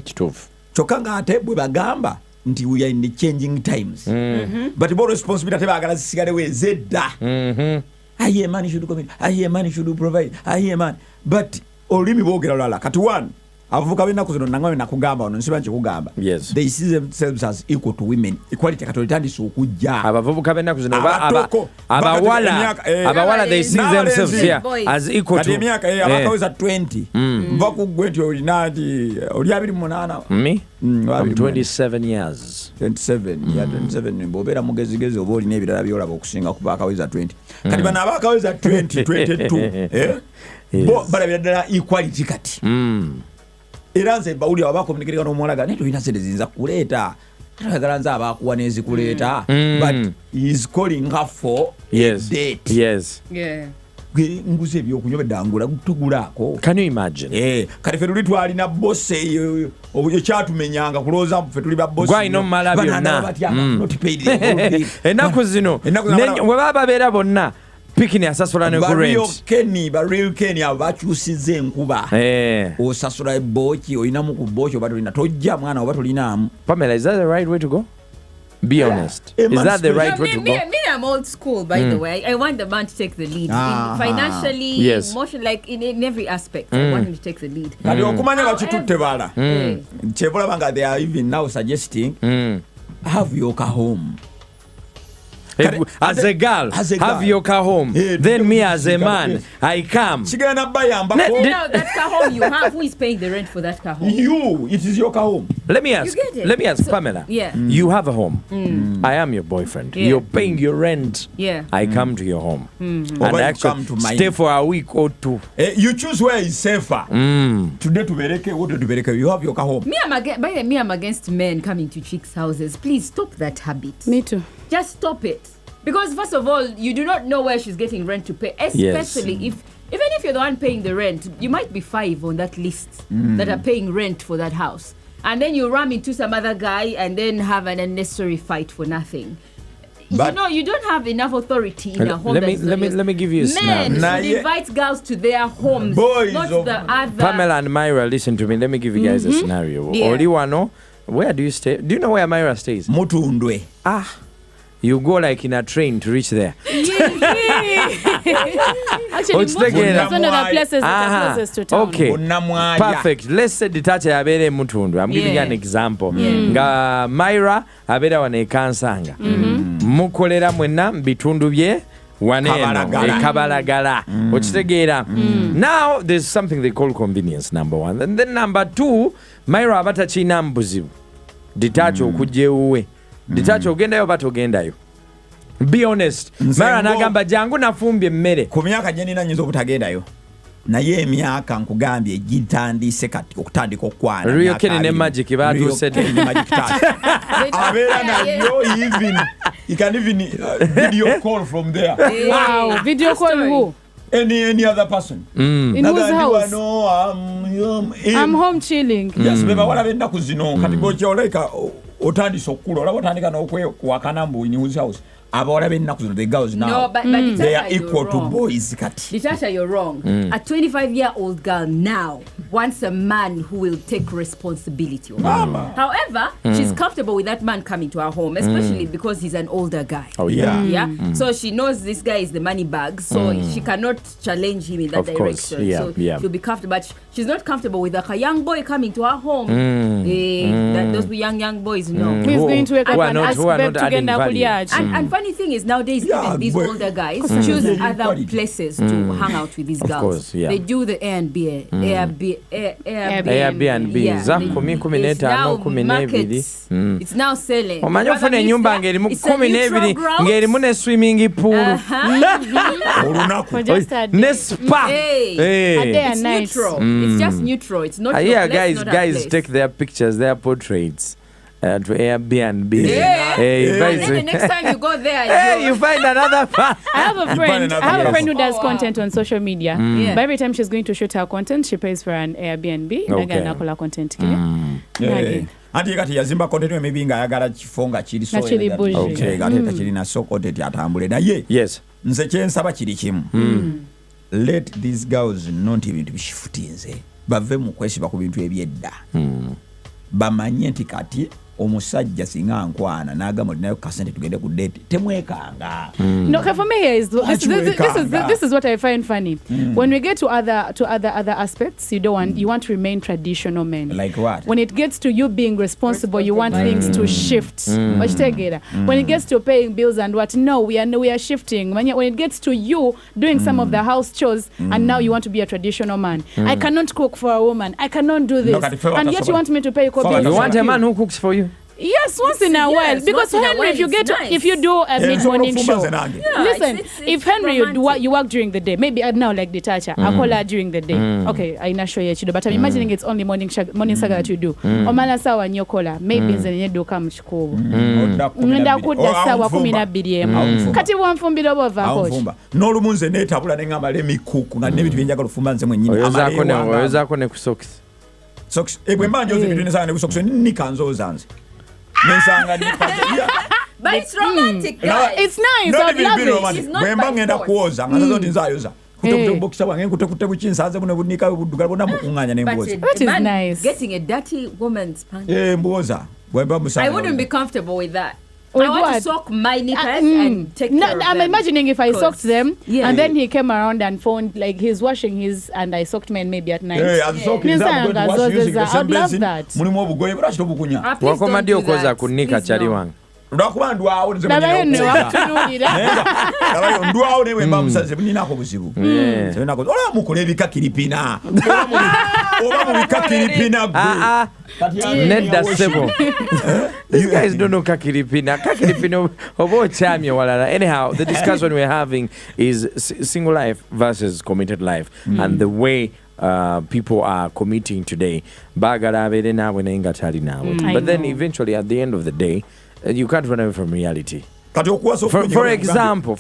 kituufu kyokka ng'ate bwe bagamba nti we are in the changing times but more responsibility tebaagala zisigalewo ezedda I hear man should commit, I hear man should provide, I hear man but olulimi boogera lulala kati one avuka bena kuzono nangawe nakugamba ono nsiba nkikugamba they see themselves as equal to women equality katolitandisa okujja abavubuka bena kuzono abawala they see themselves here as equal to emyaka abakaweza 20 mva kugwe nti olina nti oli 28 me I'm 27 years 27 mbobeera mugezigezi oba olina ebirala byolaba okusinga kuba akaweza 20 kati bana abakaweza 22 bo balabira ddala equality kati era nze bawuli abakomunikirika n'omuwalaga naye tolina sente ziyinza kuleeta ayagala nze abakuwa n'ezikuleeta but he is calling her for a date nguze ebyokunywa beddangula tugulaako can you imagine kati ffe tuli twalina bose ekyatumenyanga kulowooza ffe tuli bagwalina omumala byonna ennaku zino we baba babeera bonna pikini asasula ne rent real Kenny abakyusiza enkuba osasula ebooki olinamu ku booki oba tolina tojja mwana oba tolinaamu. Pamela, is that the right way to go? Be honest. Is that the right way to go? Me, I'm old school, by the way. I want the man to take the lead. Financially, emotionally, like in every aspect. I want him to take the lead. Kali okumanya bakitutte bala. Kyebola banga they are even now suggesting have your car home. As a girl, have your car home. Then me as a man, I come. Now that car home you have, who is paying the rent for that car home? You. It is your car home. Let me ask Pamela. Yeah. You have a home. I am your boyfriend. You're paying your rent. Yeah. I come to your home. And actually stay for a week or two. You choose where is safer. Today to Bereke, what to Bereke? You have your car home. I'm against men coming to chicks' houses. Please stop that habit. Me too. Just stop it. Because first of all, you do not know where she's getting rent to pay, especially even if you're the one paying the rent, you might be 5 on that list that are paying rent for that house. And then you ram into some other guy and then have an unnecessary fight for nothing. But you don't have enough authority in a home. Let me give you a scenario. Men should invite girls to their homes, boys not the other. Pamela and Myra, listen to me. Let me give you guys a scenario. Oliwano, where do you stay? Do you know where Myra stays? Mutundwe. You go like in a train to reach there. Actually, most of the places that are closest to town. Okay, perfect. Let's say detache abere Mutundu. I'm giving you an example. Nga Myra abere wane Kansanga. Mukolera mwena bitundu bye waneno kabalagala. Ochitegera. Now there's something they call convenience, number one. And then number two, Myra abata china mbuzibu. Detache okujeuwe. Ditacho ogendayo bato ogendayo. Be honest. Mara nagamba jangu nafumbye mmere. Ku myaka gye nina nyinza obutagendayo. Naye emyaka nkugambye gitandise kati okutandika okwana. Rio Kenny ne Magic baatuuse ne Magic tata. Abeera nayo even you can even video call from there. Wow, video call who? Any other person. In whose house? No, I'm home chilling. Yes, beba wala benda kuzino kati bocho like otandisa okula olaba otandika n'okwewakana mbu in whose house abawala b'ennaku zino the girls now but they are equal to boys kati. Natasha, you're wrong. A 25-year-old girl now wants a man who will take responsibility of her. However, she's comfortable with that man coming to her home, especially because he's an older guy. Oh yeah. So she knows this guy is the money bag, so she cannot challenge him in that direction. So she'll be comfortable, but she's not comfortable with a young boy coming to her home. Those young boys, no. Who's going to wake up and ask them to get Nakuliaj? And funny thing is, nowadays, even these older guys choose other places to hang out with these girls. Course, They do the Airbnb. It's now selling. Omanyi ofuna ennyumba ng'erimu 12 ng'erimu ne swimming pool ne spa. It's neutral. It's just neutral. It's not. Yeah, guys take their pictures, their portraits. To Airbnb. Then the next time you go there, you find another fan. I have a friend who does content on social media. But every time she's going to shoot her content, she pays for an Airbnb. Nakola content. Anti kati yazimba content maybe ngayagala kifonga kiri so. Okay, gateta kiri na so content atambule naye. Yes. Nze kyensaba kiri kimu. Let these girls not even be shifutinze. bave mu kwesiba ku bintu ebyedda bamanye nti kati omusajja singa nkwana n'agamba nayo kasente tugende ku date temwekanga. No, for me here is this is what I find funny. When we get to other aspects, you want to remain traditional men. Like what? When it gets to you being responsible, you want things to shift. When it gets to paying bills and what, no, we are shifting. When it gets to you doing some of the house chores, and now you want to be a traditional man. I cannot cook for a woman. I cannot do this, and yet you want me to pay your bills. You want a man who cooks for you? Yes, once in a while. Because Henry, if you do a mid-morning show, listen, if Henry you work during the day, maybe now like the Tacha, I call her during the day. Okay, I not sure yet, but I'm imagining it's only morning saga that you do. Omala sawa nyo kola, maybe nze do come school. Ngenda kudda sawa 12 kati wanfumbira bova coach. No lumunze netabula nengamba le mikuku nga nebitu byenjagala ofumba nze mwennyini. Oyozako ne ku socks. Socks ebwe manje ozi bitu nesanga ne ku socks ni kanzo zanze. But it's romantic, guys. It's nice. I love it. It's not by force. But a man getting a dirty woman's pants. I wouldn't be comfortable with that. I want to soak my knickers and take care of them. I'm imagining if I soaked them and then he came around and found like he's washing his and I soaked mine maybe at night. I'd love that. Wakomadio koza kunika chali wangu. Lwakuba ndwawo ndwawo newe mba musaze buninako buzibu sebinako ola mukola ebikakiripina oba mu bikakiripina nedda sebo. These guys don't know kakiripina obo chamye walala. Anyhow, the discussion we're having is single life versus committed life and the way people are committing today. But then eventually at the end of the day, you can't run away from reality. For example,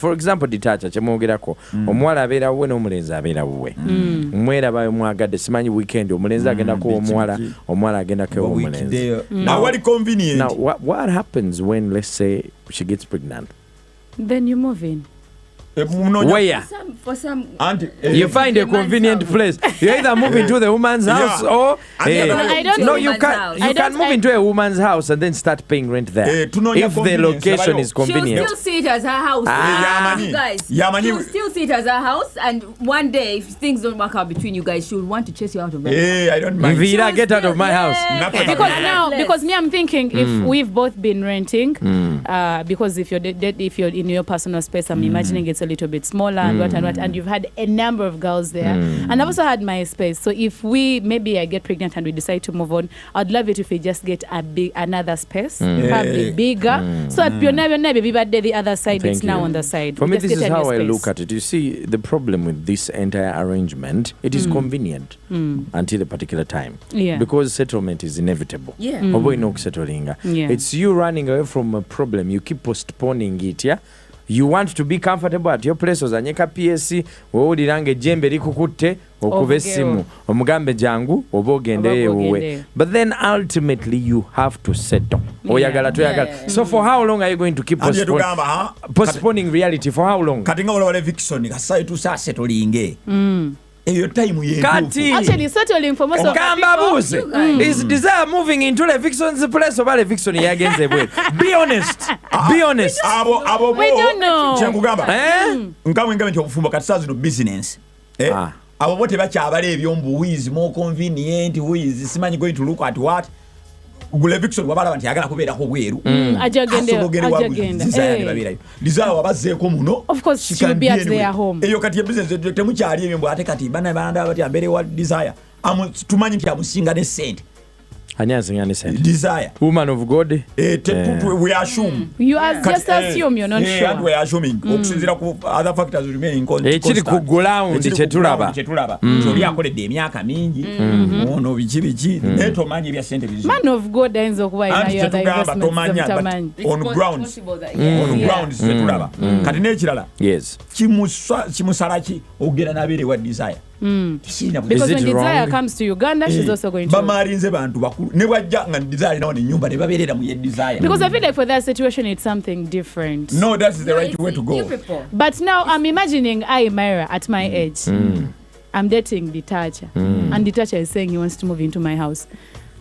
ditacha chemwogerako omwala abeera wuwe n'omulenzi abeera wuwe mwera bayo mwagadde simanyi weekend omulenzi agenda ko omwala agenda ko omulenzi. Now what happens when, let's say, she gets pregnant? Then you move in. Where? For some you find a convenient place. You either move into the woman's house or you can move into a woman's house and then start paying rent there if the location is convenient. She'll still see it as her house. Guys, she'll still see it as her house, and one day if things don't work out between you guys, she'll want to chase you out of bed. I don't mind. Vira, get out of my house. Because now I'm thinking if we've both been renting, because if you're in your personal space, I'm imagining it's a little bit smaller and what, and you've had a number of girls there, and I've also had my space. So if maybe I get pregnant and we decide to move on, I'd love it if we just get another space, probably bigger, so that you're never be bad the other side. It's now on the side. For me, this is how I look at it. You see, the problem with this entire arrangement, it is convenient until a particular time, because settlement is inevitable. It's you running away from a problem. You keep postponing it. You want to be comfortable at your place. Ozanyeka PSC wowulirange jembe likukutte okuba essimu omugambe jangu oba ogende ewe. But then ultimately you have to settle. Oyagala toyagala. So for how long are you going to keep postponing reality? For how long? Kati nga wale Vixen kasaye tusasettlinge. Actually, settling for most of the people. Is Desire moving into the Vixen's place or the Vixen? Be honest. Be honest. We don't know. Business. Abo bote bakyabala ebyombu, who is more convenient, who is simanyi going to look at what. Gule Vixen wabala nti agala kubeera ko bweru. Desire wabazeeko muno. Of course she will be at their home. Eyo kati business temukyali ebyombu ate kati bana bati ambere wa Desire. Tumanyi nti amusinga ne sente. Desire. Woman of God. We assume. You just assume, you're not sure. And we are assuming. Okusinzira ku other factors remaining constant. Ekiri ku ground chetulaba. Toli akoledde emyaka mingi. Ono bichi. Neto manyi bya sente bizi. Man of God ayinza okuba inayo other investments. On ground. On ground chetulaba. Kati n'ekirala. Yes. Kimusalaki ogera nabere wa Desire. Because when Desire comes to Uganda, she's also going to. Bamarinze bantu bakulu. Ne wajja nga Desire nawo ne nyumba ne baberera mu Desire. Because I feel like for that situation it's something different. No, that's the right way to go. But now I'm imagining Myra at my age. I'm dating Ditacha, and Ditacha is saying he wants to move into my house.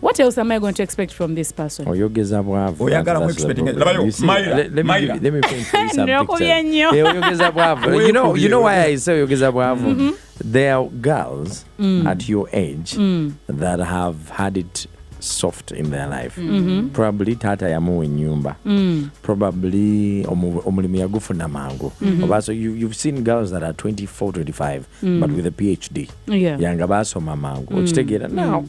What else am I going to expect from this person? Oyogeza bwavu. Oyagala mu expecting. Let me paint for you some pictures. You know why I say oyogeza bwavu? There are girls at your age that have had it soft in their life. Probably tata yamuwe nyumba. Probably omulimu yagufuna mangu. So you've seen girls that are 24, 25 but with a PhD. Yanga basoma mangu. Ochitegera now.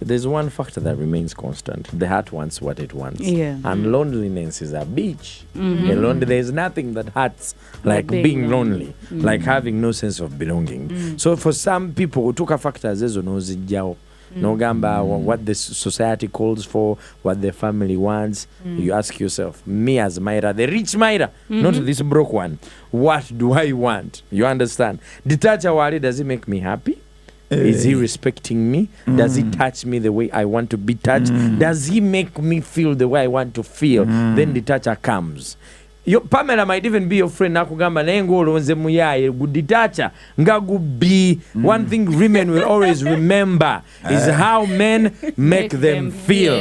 There's one factor that remains constant. The heart wants what it wants. And loneliness is a bitch. There's nothing that hurts like being lonely, like having no sense of belonging. So for some people, utuka factors ezo nozijjao. No gamba what the society calls for, what the family wants. You ask yourself, me as Myra, the rich Myra, not this broke one, what do I want? You understand? Ditacha wali, does it make me happy? Is he respecting me? Does he touch me the way I want to be touched? Does he make me feel the way I want to feel? Then the toucher comes. Pamela might even be your friend. Nakugamba nengo olonze muyaye guditacha ngagubi. One thing women will always remember is how men make them feel.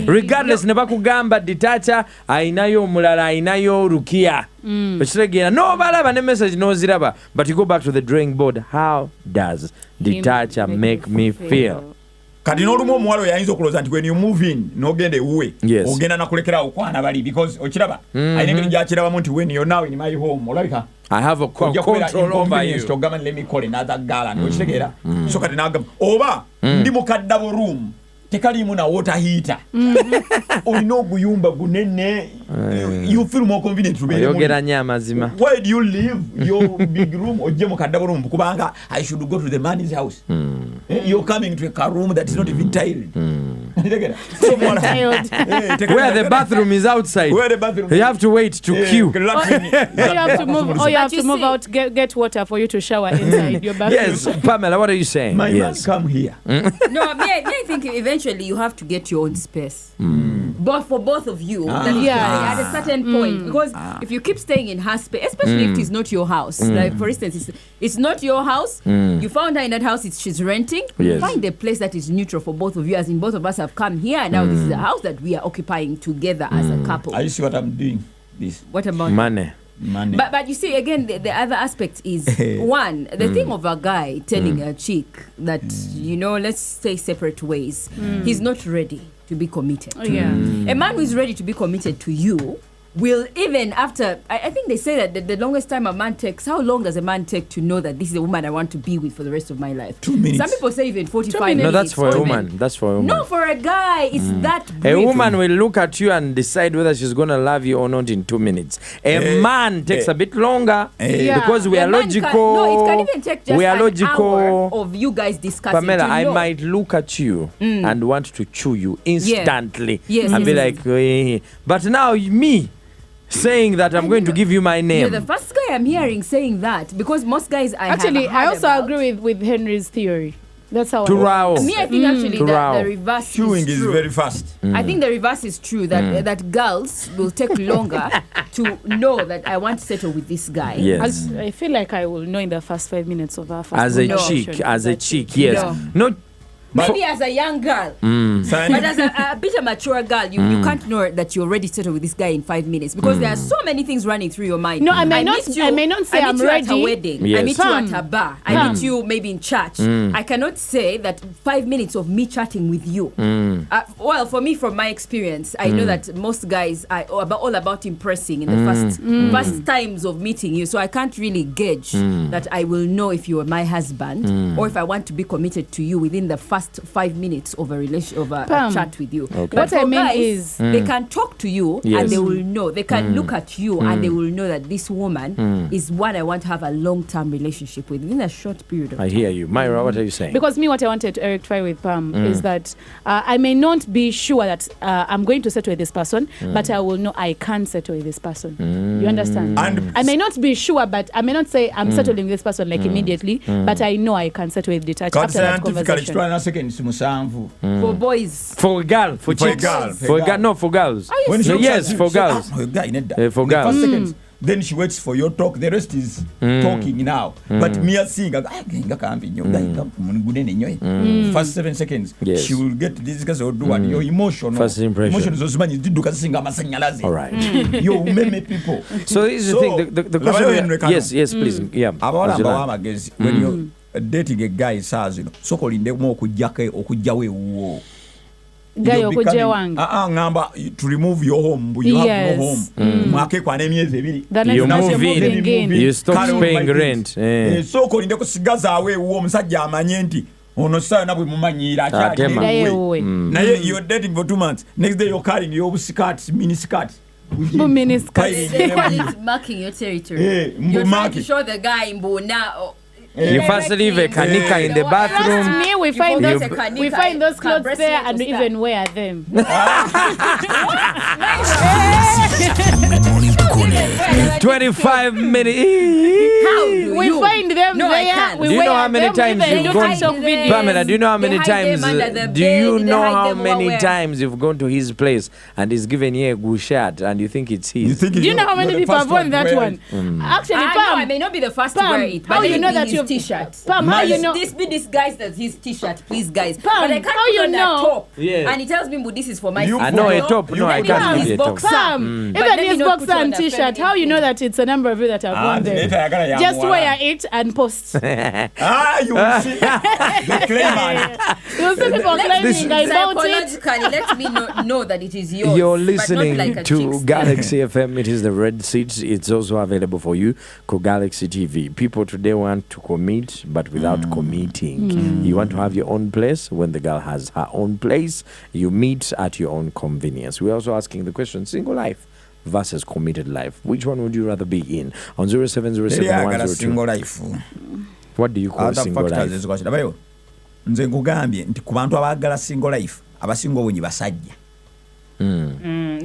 Regardless nebakugamba ditacha ainayo mulala ainayo rukia. No balaba ne message no ziraba. But you go back to the drawing board. How does ditacha make me feel? Kati n'olumu omuwala yayinza okuloza nti when you move in n'ogenda ewuwe ogenda nakulekera okwana bali because okiraba ayina engeri gyakirabamu nti when you're now in my home olabika I have a control over you. Togamba let me call another girl and okitegeera so kati n'agamba oba ndi mu kaddabo room tekalimu na water heater olina oguyumba gunene you feel more convenient to be oyogera nya amazima. Why do you leave your big room ojje mu kaddabo room kubanga I should go to the man's house? You're coming to a room that is not even tiled. Where the bathroom is outside. Where the bathroom you have to wait to queue. You have to move, or you have to move out, get water for you to shower inside your bathroom. Yes, Pamela, what are you saying? My man, come here. No, I think eventually you have to get your own space. But for both of you, at a certain point, because if you keep staying in her space, especially if it's not your house, like for instance, it's not your house, you found her in that house, she's renting, find a place that is neutral for both of you, as in both of us have come here, and now this is a house that we are occupying together as a couple. I see what I'm doing. This. What about money? But you see, again, the other aspect is one, the thing of a guy telling a chick that, let's say separate ways, he's not ready to be committed. A man who is ready to be committed to you will, even after, I think they say that the longest time a man takes, how long does a man take to know that this is a woman I want to be with for the rest of my life? 2 minutes. Some people say even 45 minutes. No, that's for a woman. That's for a woman. No, for a guy, it's that brief. A woman will look at you and decide whether she's going to love you or not in 2 minutes. A man takes a bit longer because we are logical. It can even take just an hour of you guys discussing. Pamela, I might look at you and want to chew you instantly and be like, but now me saying that I'm going to give you my name. You're the first guy I'm hearing saying that, because most guys I also agree with Henry's theory. That's how Me, I think actually the reverse chewing is true. Very fast. I think the reverse is true, that girls will take longer to know that I want to settle with this guy. Yes. I feel like I will know in the first 5 minutes of our first as a chick, yes. No. Maybe as a young girl, but as a bit of mature girl, you can't know that you're ready to settle with this guy in 5 minutes, because there are so many things running through your mind. No, I may not say I'm ready. At a wedding. I meet you at a bar. I meet you maybe in church. I cannot say that 5 minutes of me chatting with you. Well, for me, from my experience, I know that most guys are all about impressing in the first times of meeting you. So I can't really gauge that I will know if you are my husband or if I want to be committed to you within the first 5 minutes of a chat with you. Okay. What I mean is they can talk to you and they will know. They can look at you and they will know that this woman is one I want to have a long-term relationship with within a short period of time. I hear you. Myra, what are you saying? Because me, what I wanted to rectify with Pam is that I may not be sure that I'm going to settle with this person, but I will know I can settle with this person. You understand? And I may not be sure, but I may not say I'm settling with this person like immediately, but I know I can settle with detached after that conversation. For boys. For a girl. For chicks. For girls. No, for girls. Yes, for girls. For girls. then she waits for your talk. The rest is talking now. But Mia seeing first 7 seconds, Yes. she will get this because do what your emotion. First impression. Emotion is also All right. You many people. So this is the thing. The question. Yes, please. Yeah. When you're dating a guy, says, so calling them more okujjawe wo. Guy okujja wange. Ngamba to remove your home, you have no home. Mwake kwa nemyezi ebiri. You move in. You stop paying rent. So calling them kusigaza awe wo omusajja amanye nti ono sayo nabwe mumanyira akyali naye you're dating for 2 months. Next day you're carrying your skirt, mini skirt. Mini skirt. They call it marking your territory. You're trying to show the guy mbona. You first leave a kanika in the bathroom. Trust me, we find those clothes there and we even wear them. 25 minutes. We find them there. Do you know how many times you've gone? Pamela, do you know how many times? Do you know how many times you've gone to his place and he's given you a good shirt and you think it's his? Do you know how many people have worn that one? Actually, Pam, I may not be the first to wear it, but how you know that your t-shirt? Pam, how you know? This be disguised as his t-shirt, please, guys. Pam, but I can't how put you on that know? top. Yeah. And he tells me, but this is for my. I know a top. No, I can't give you a top. Pam, even his boxer and t-shirt. How you know that it's a number of you that have worn them? Just wear it and post. You will see the claimant. You'll see people claiming I bought it. Psychologically, let me know that it is yours. You're but listening not like a to chick's. Galaxy FM. It is the Red Seat. It's also available for you. Galaxy TV. People today want to commit, but without committing. You want to have your own place. When the girl has her own place, you meet at your own convenience. We're also asking the question: single life versus committed life. Which one would you rather be in? On 0707 life. What do you call single life? Nze nkugambye nti ku bantu abaagala single life abasinga obungi basajja.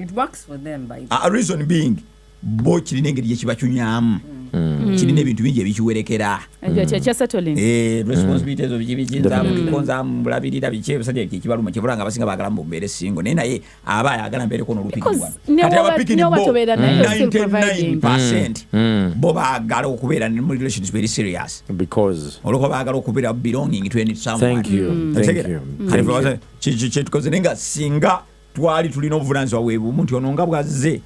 It works for them, by A reason being bo kirina engeri gye kibakyunyamu. Kirina ebintu bingi ebikiwerekera. Responsibilities of bikinzamu bulabirira biki ebisajja kibaluma kibulanga abasinga baagala mbeere single naye naye aba ayagala mbeereko n'olupikibwa. Kati abapikiri bo 99% bo baagala okubeera mu relations very serious. Because olwo baagala okubeera belonging to someone. Thank you. Kyetukoze nenga singa twali tulina obuvunaanyizibwa bwebumu ono nga bwazze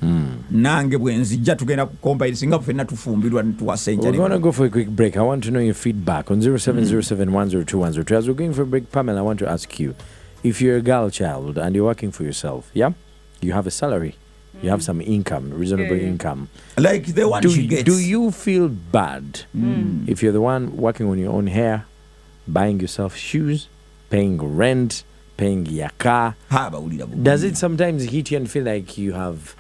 nange bwe nzijja tugenda kukompaire singa ffenna tufumbirwa tuwasenja. We're going to go for a quick break. I want to know your feedback on 0707102102. As we're going for a break, Pamela, I want to ask you, if you're a girl child and you're working for yourself, yeah, you have a salary, you have some income, reasonable income, like the one she gets. Do you feel bad if you're the one working on your own hair, buying yourself shoes, paying rent, paying your car? Does it sometimes hit you and feel like you have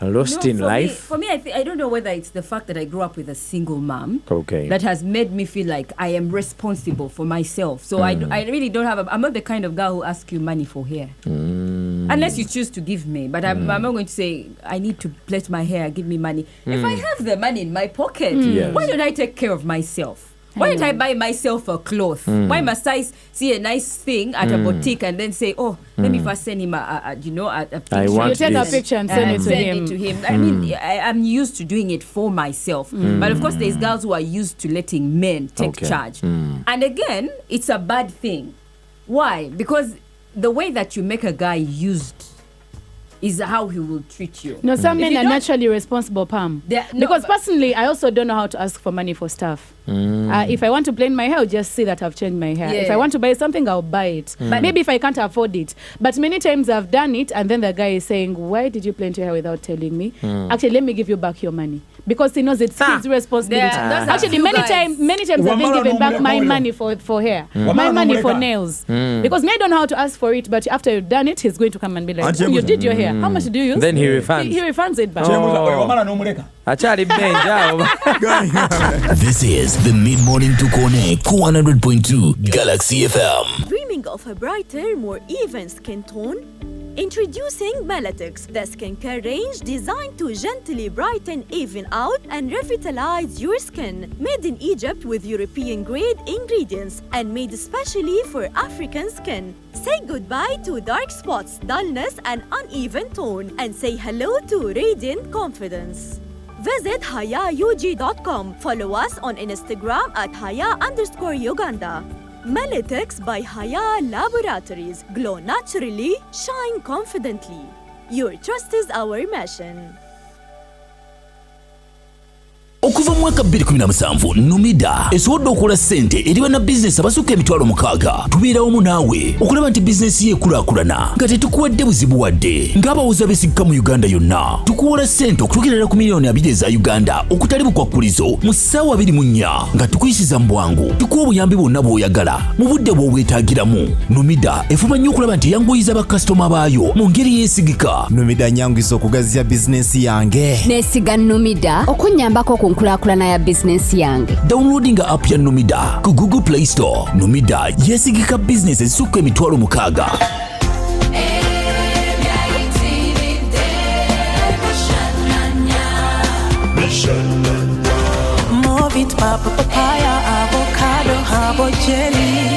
lost in life? For me, I don't know whether it's the fact that I grew up with a single mom Okay. that has made me feel like I am responsible for myself. So I really don't have I'm not the kind of girl who asks you money for hair. Unless you choose to give me. But I'm not going to say, I need to plait my hair, give me money. If I have the money in my pocket, why don't I take care of myself? Why don't I buy myself a cloth? Why must I see a nice thing at a boutique and then say, oh, let me first send him a picture. You take a picture and send it to him. I mean, I'm used to doing it for myself. But of course, there's girls who are used to letting men take charge. And again, it's a bad thing. Why? Because the way that you make a guy used is how he will treat you. No, some men are naturally responsible, Pam. Because personally, I also don't know how to ask for money for stuff. If I want to plait my hair, I'll just say that I've changed my hair. If I want to buy something, I'll buy it. But maybe if I can't afford it. But many times I've done it, and then the guy is saying, why did you plait your hair without telling me? Actually, let me give you back your money. Because he knows it's his responsibility. Actually, many times I've been giving back my money for hair. My money for nails. Because me, I don't know how to ask for it, but after you've done it, he's going to come and be like, you did your hair. How much do you use? Then he refunds. He refunds it back. This is the Mid-Morning Tukone 100.2 Galaxy FM. Dreaming of a brighter, more even skin tone? Introducing Melatix, the skincare range designed to gently brighten, even out, and revitalize your skin. Made in Egypt with European-grade ingredients and made especially for African skin. Say goodbye to dark spots, dullness, and uneven tone, and say hello to radiant confidence. Visit hayaug.com. Follow us on Instagram at haya_Uganda. Melitex by Haya Laboratories. Glow naturally, shine confidently. Your trust is our mission. Okuva mu mwaka 2017 Numida esobodde okukola ssente eri banna bizinesi abasukka emitwalo 600 tubeerawo mu naawe okulaba nti bizinesi ye ekulaakulana nga tetukuwadde buzibu wadde ng'abawuza besigika mu Uganda yonna tukuwola ssente okutuukirira ku miliyoni 2 eza Uganda okutali bukwakkulizo mu ssaawa 24 nga tukuyisiza mu bwangu tukuwa obuyambi bwonna bw'oyagala mu budde bw'obwetaagiramu. Numida efuba nnyo okulaba nti yanguyiza bakasitoma baayo mu ngeri yeesigika. Numida nyanguyiza okugaziya bizinesi yange neesiga Numida okunnyambako ku nkulaakulana ya bizinesi yange. Downloading app ya Numida ku Google Play Store. Numida yeesigika bizinesi ezisukka emitwalo 600. Move it, papa, papaya, avocado, habo jelly.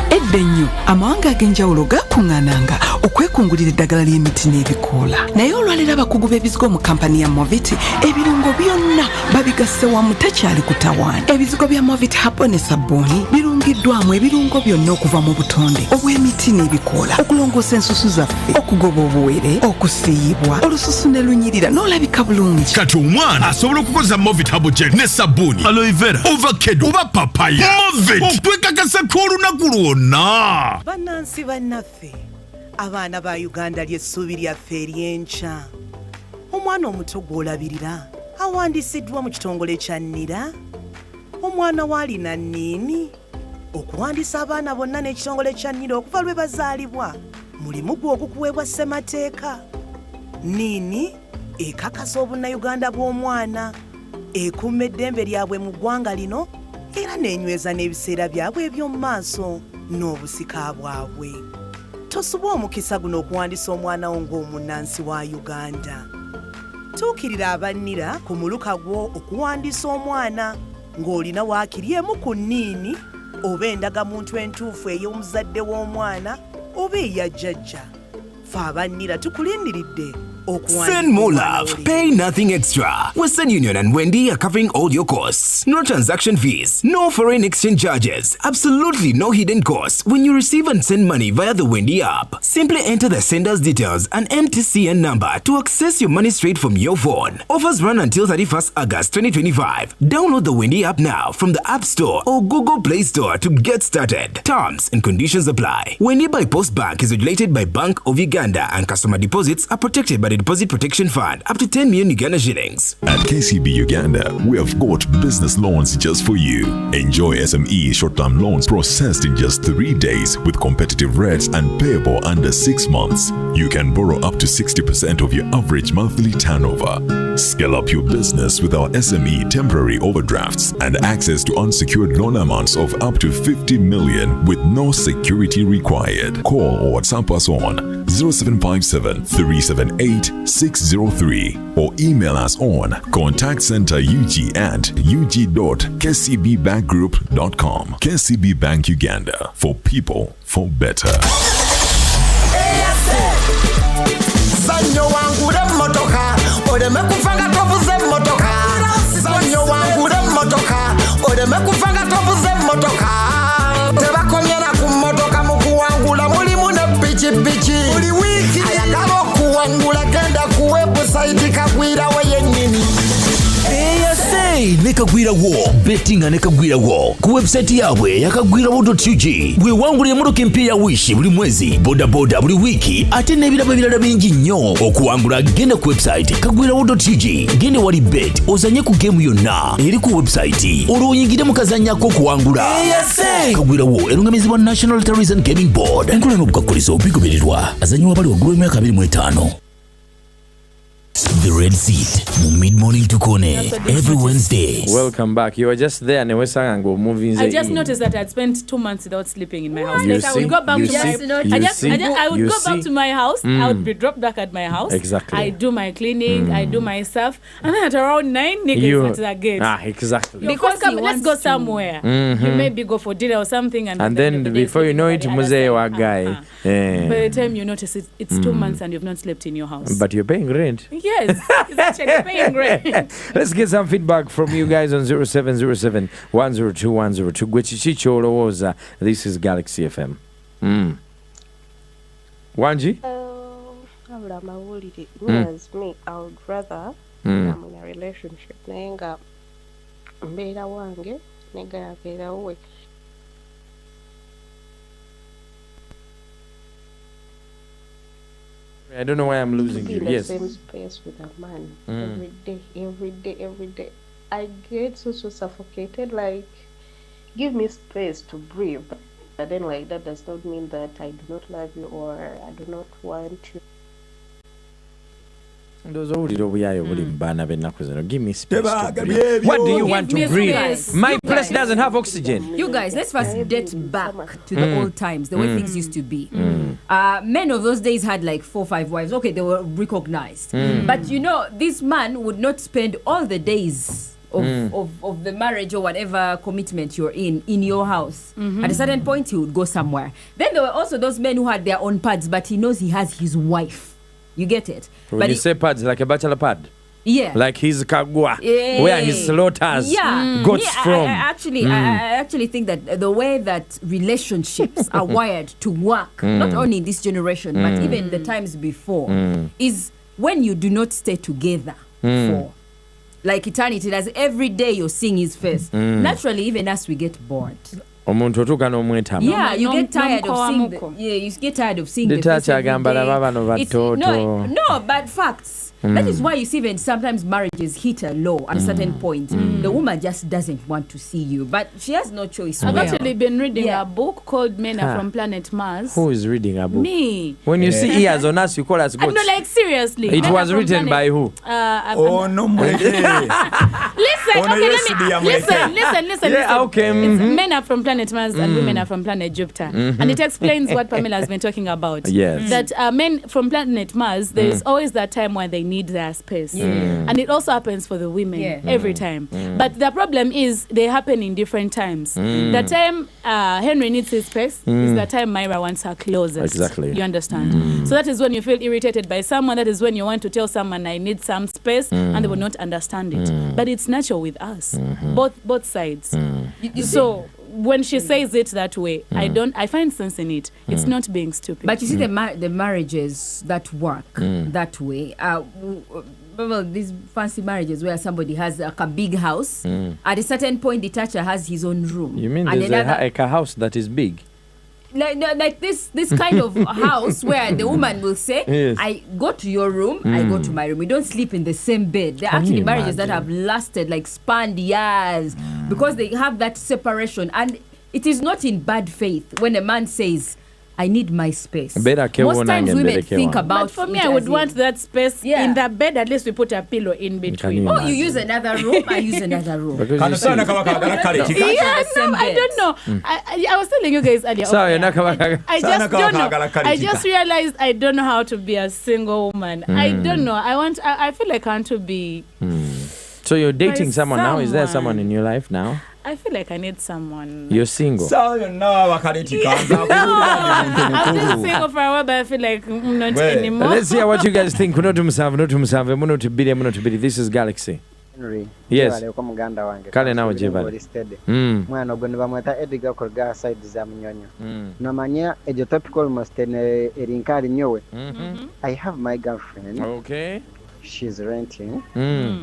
Eddenyo amawanga ag'enjawulo gakuŋŋaananga okwekungulira eddagala ly'emiti n'ebikoola naye olwaliro abakugu b'ebizigo mu kampani ya Moviti ebirungo byonna babigasse wamu takyali kutawaana. Ebizigo bya Moviti hapo ne sabbuuni birungiddwamu ebirungo byonna okuva mu butonde obw'emiti n'ebikoola okulongoosa ensusu zaffe okugoba obuwere okusiiyibwa olususu ne lunyirira n'olabika bulungi. Kati omwana asobola okukozesa Moviti habo gel ne sabbuuni aloe vera ovacado oba papaya. Moviti twekakasa k'olunaku lwonna. Bannansi bannaffe abaana ba Uganda ly'essuubi lyaffe ery'enkya. Omwana omuto gw'olabirira awandiisiddwa mu kitongole kya NIRA. Omwana w'alina nniini okuwandiisa abaana bonna n'ekitongole kya NIRA okuva lwe bazaalibwa mulimu gwe ogukuweebwa ssemateeka. Nniini ekakasa obunnayuganda bw'omwana ekuuma eddembe lyabwe mu ggwanga lino era n'enyweza n'ebiseera byabwe eby'omu maaso n'obusika bwabwe. Tosuba omukisa guno okuwandiisa omwana wo ng'omunnansi wa Uganda. Tuukirira abannira ku muluka gwo okuwandiisa omwana ng'olina waakiri emu ku nniini oba endagamuntu entuufu ey'omuzadde w'omwana oba eya jjajja. Ffe abannira tukulindiridde. Send more love, pay nothing extra. Western Union and Wendy are covering all your costs. No transaction fees, no foreign exchange charges, absolutely no hidden costs when you receive and send money via the Wendy app. Simply enter the sender's details and MTCN number to access your money straight from your phone. Offers run until 31st August 2025. Download the Wendy app now from the App Store or Google Play Store to get started. Terms and conditions apply. Wendy by Post Bank is regulated by Bank of Uganda and customer deposits are protected by the Deposit Protection Fund up to 10 million Uganda shillings. At KCB Uganda, we have got business loans just for you. Enjoy SME short-term loans processed in just 3 days with competitive rates and payable under 6 months. You can borrow up to 60% of your average monthly turnover. Scale up your business with our SME temporary overdrafts and access to unsecured loan amounts of up to 50 million with no security required. Call or WhatsApp us on 0757 378 603 or email us on contactcenterug@ug.kcbbankgroup.com. KCB Bank Uganda, for people, for better. Sanyo wangu de motoka, ode mekufanga tofuze motoka. Sanyo wangu de motoka, ode mekufanga tofuze motoka. Tebakomyana ku motoka mukuwangula mulimu ne pichi pichi. Uli wiki ayagala okuwangula genda ku website kagwirawo yennyini. nekagwirawo bettinga nekagwirawo ku website yaabwe yakagwirawo.ug wewangula emotoka empya ya wishi buli mwezi bodaboda buli wiiki ate n'ebirabo ebirala bingi nnyo okuwangula genda ku website kagwirawo.ug gende wali bet ozanye ku geemu yonna eri ku website olwo oyingire mu kazannyako okuwangula kagwirawo erungamizibwa National Tourism Gaming Board enkola n'obukwakulizo bigobererwa azanyiwa bali waggulu w'emyaka 25. The Red Seat, mid-morning to Kone, every Wednesday. Welcome back. You were just there and we sang and go moving. I just noticed that I'd spent 2 months without sleeping in my house. Like I would go back to my house. I would be dropped back at my house. Exactly. I do my cleaning, I do my stuff, and then at around 9, niggas at the gate. Exactly. Because let's go somewhere. You maybe go for dinner or something, and then before you know it, Muze wa guy. By the time you notice it's 2 months and you've not slept in your house. But you're paying rent. Yes. He's actually paying rent. Let's get some feedback from you guys on 0707 102 102. Gwechichi cholowooza. This is Galaxy FM. Wanji? Whereas me, I would rather I'm in a relationship. Nenga mbera wange, nenga yapera we. I don't know why I'm losing you. In the Yes. same space with a man every day. I get so suffocated. Like, give me space to breathe. But then, like, that does not mean that I do not love you or I do not want you. Give me space to breathe. What do you want to breathe? My place doesn't have oxygen. You guys, let's first date back to the old times, the way things used to be. Men of those days had like 4 or 5 wives. Okay, they were recognized. But you know, this man would not spend all the days of the marriage or whatever commitment you're in your house. At a certain point, he would go somewhere. Then there were also those men who had their own pads, but he knows he has his wife. You get it? When but you say pads, like a bachelor pad? Yeah. Like his kagua, where he slaughters goats from. I actually think that the way that relationships are wired to work, not only in this generation, but even the times before, is when you do not stay together for like eternity. That's every day you're seeing his face. Naturally, even us, we get bored. Yeah, you get tired of seeing you get tired of seeing the face every day. No, but facts. That is why you see when sometimes marriages hit a low at a certain point. The woman just doesn't want to see you, but she has no choice. I've actually been reading a book called Men Are From Planet Mars. Who is reading a book? Me. When you see ears on us, you call us goats. No, like seriously. It was written by who? No, listen, Yeah, okay. It's Men Are From Planet Mars and Women Are From Planet Jupiter. And it explains what Pamela has been talking about. Yes. That men from Planet Mars, there is always that time when they need their space. And it also happens for the women every time. But the problem is they happen in different times. The time Henry needs his space is the time Myra wants her closest. Exactly. You understand? So that is when you feel irritated by someone. That is when you want to tell someone, I need some space, and they will not understand it. But it's natural with us, both sides. So when she says it that way, I find sense in it. It's not being stupid. But you see the marriages that work that way, well, these fancy marriages where somebody has a big house, at a certain point the Thatcher has his own room. You mean there's like a house that is big? Like this kind of house where the woman will say, yes, I go to your room, I go to my room. We don't sleep in the same bed. There are actually marriages that have lasted like spanned years because they have that separation. And it is not in bad faith when a man says, I need my space. Most times women think about. But for me, I would want that space in the bed. At least we put a pillow in between. Oh, you use another room. I use another room. I don't know. I was telling you guys earlier. I just don't know. I just realized I don't know how to be a single woman. I don't know. I feel like I want to be. So you're dating someone now? Is there someone in your life now? I feel like I need someone. You're single? So you know, I'm just single for a while, but I feel like not anymore. Let's hear what you guys think. This is Galaxy. Yes. Kale nawe jebale. Mwana ogwo ne bamweta Edgar Kolga side za Munyonyo. Nomanya ejo topic almost erinkali nyowe. I have my girlfriend. Okay. She's renting.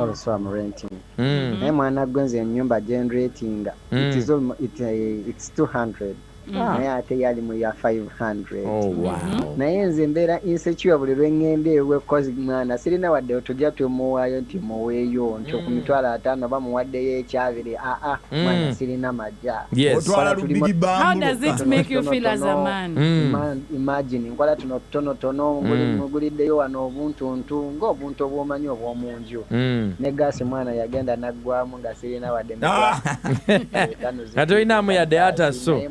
Also I'm renting. Mwana gwenze nyumba generating. It's 200. Naye ate yali mu ya 500. Oh wow. Naye nze mbeera insecure buli lwe ngende ewe cause mwana sirina wadde otujja tumuwaayo nti muweeyo nti ku mitwalo 5 bamuwaddeyo ekyabiri mwana sirina majja. How does it make you feel as a man? Imagine nkola tuno tono muguliddeyo wano obuntuntu ng'obuntu obwomanyi obw'omunju ne gaasi mwana yagenda naggwamu nga sirina wadde kati olinamu yadde ata so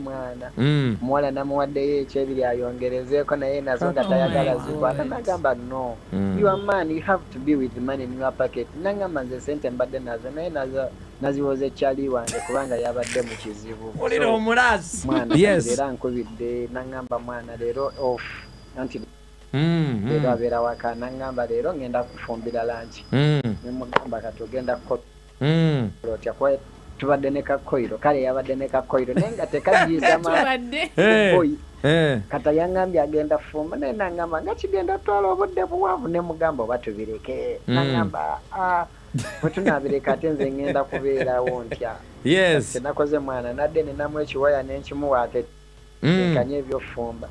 mwana namuwaddeyo ekyebiri ayongerezeeko naye nazo nga tayagala zikwata nagamba no you are man, you have to be with the money in your pocket. Nangamba nze sente mbadde nazo naye naziwoza ekyali wange kubanga yabadde mu kizibu olira omulaasi mwana era nkubidde nangamba mwana leero off anti leero abeera waka naŋŋamba leero ŋŋenda kufumbira lanki ne mugamba kati ogenda kukola otya kuba tubadde ne kakoiro kale yabadde ne kakoiro naye nga tekagiisa maboyi kata yaŋŋambye agenda fumba naye naŋŋamba nga kigenda twala obudde buwanvu ne mugamba oba tubireke naŋŋamba bwe tunaabireka ate nze ŋŋenda kubeerawo ntya tenakoze mwana nadde nenamu ekiwaya n'enkimuwaaka ekanye ebyofumba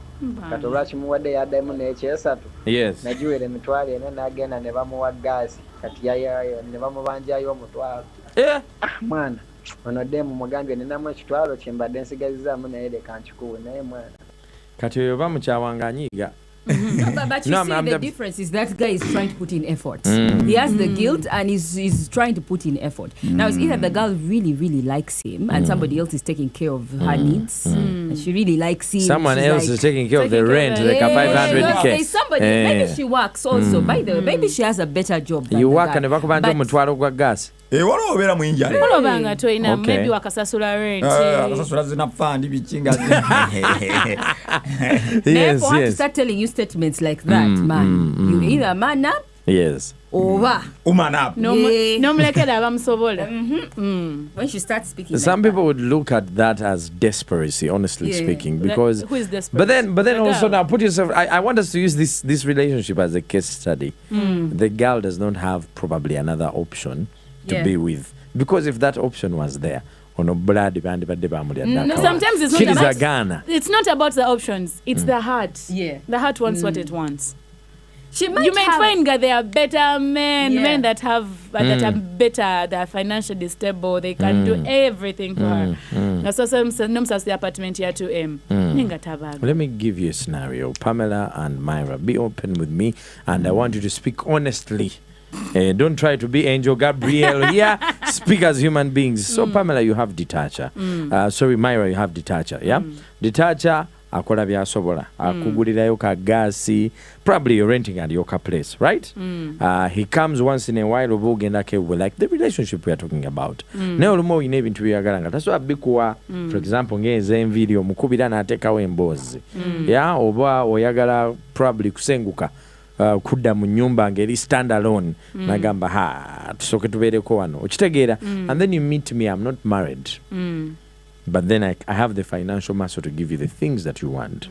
kati olwakimuwadde yaddamu n'ekyesatu nagiwera emitwalo ena n'agenda ne bamuwa gaasi kati ne bamubanjayo omutwalo mwana ono demu mugambye nenamu ekitwalo kyembadde nsigazizaamu naye leka nkikuwe naye mwana kati oyo bamukyawanga anyiiga. But you see, the difference is that guy is trying to put in effort. He has the guilt and he's trying to put in effort. Now, it's either the girl really, really likes him and somebody else is taking care of her needs. And she really likes him. Someone else is taking care of the rent, like a 500k. There's somebody, maybe she works also. By the way, maybe she has a better job than you work the guy. and bakubanja omutwalo gwa gas. Waliwo obeera mu injali. Olobanga toyina maybe wakasasula rent. Akasasula zina fund bichinga. Therefore, I have to start telling you statements like that, man. You either man up. Yes. Over. Woman up. No, when she starts speaking. Some people would look at that as desperacy, honestly speaking, because. Who is desperate? But then also now put yourself. I want us to use this relationship as a case study. The girl does not have probably another option to be with, because if that option was there, sometimes it's not about the options, it's the heart. The heart wants what it wants. You may find that there are better men that are better, they are financially stable, they can do everything for her. Let me give you a scenario. Pamela and Myra, be open with me, and I want you to speak honestly. Don't try to be Angel Gabriel here. Speak as human beings. So Pamela, you have detacher. Sorry, Myra, you have detacher. Yeah, detacher. Akola byasobola akugulirayo ka gasi, probably you're renting at your place, right? He comes once in a while oba ogenda kewe, like the relationship we are talking about. Naye olumu olina ebintu byeyagala nga tasobola bikuwa, for example ng'ez'enviiri omukubira n'ateekawo emboozi, oba oyagala probably kusenguka kudda mu nyumba ngeri stand alone, nagamba tusooke tubeereko wano, okitegeera, and then you meet me, I'm not married. But then I have the financial muscle to give you the things that you want.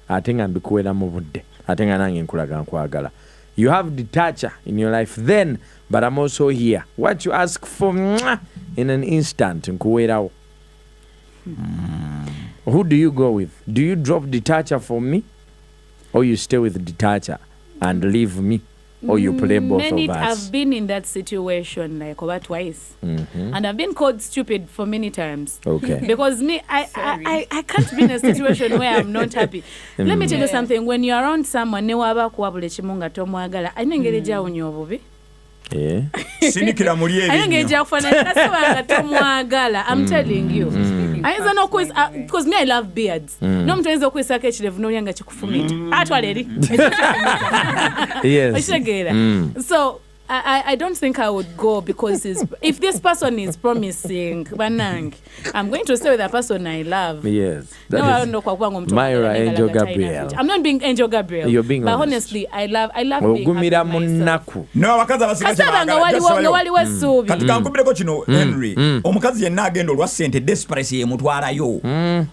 Atenga mbikuwera mu budde. Atenga nange nkulaga nkwagala. You have detacher in your life then, but I'm also here. What you ask for in an instant, nkuwerawo. Who do you go with? Do you drop detacher for me? Or you stay with detacher and leave me? Or you play both of us? I've been in that situation like over twice. And I've been called stupid for many times. Okay. Because me, I can't be in a situation where I'm not happy. Let me tell you something. When you're around someone, I sinikira muri I'm telling you. Because me, I love beards. No, I'm trying to say no younger yes. So I don't think I would go, because if this person is promising, I'm going to stay with the person I love. Yes. Myra Angel Gabriel. I'm not being Angel Gabriel. You're being but honest. honestly, I love being happy myself. No, katika nkubireko kino Henry, omukazi yenna agenda olwa sente desperation yemutwalayo.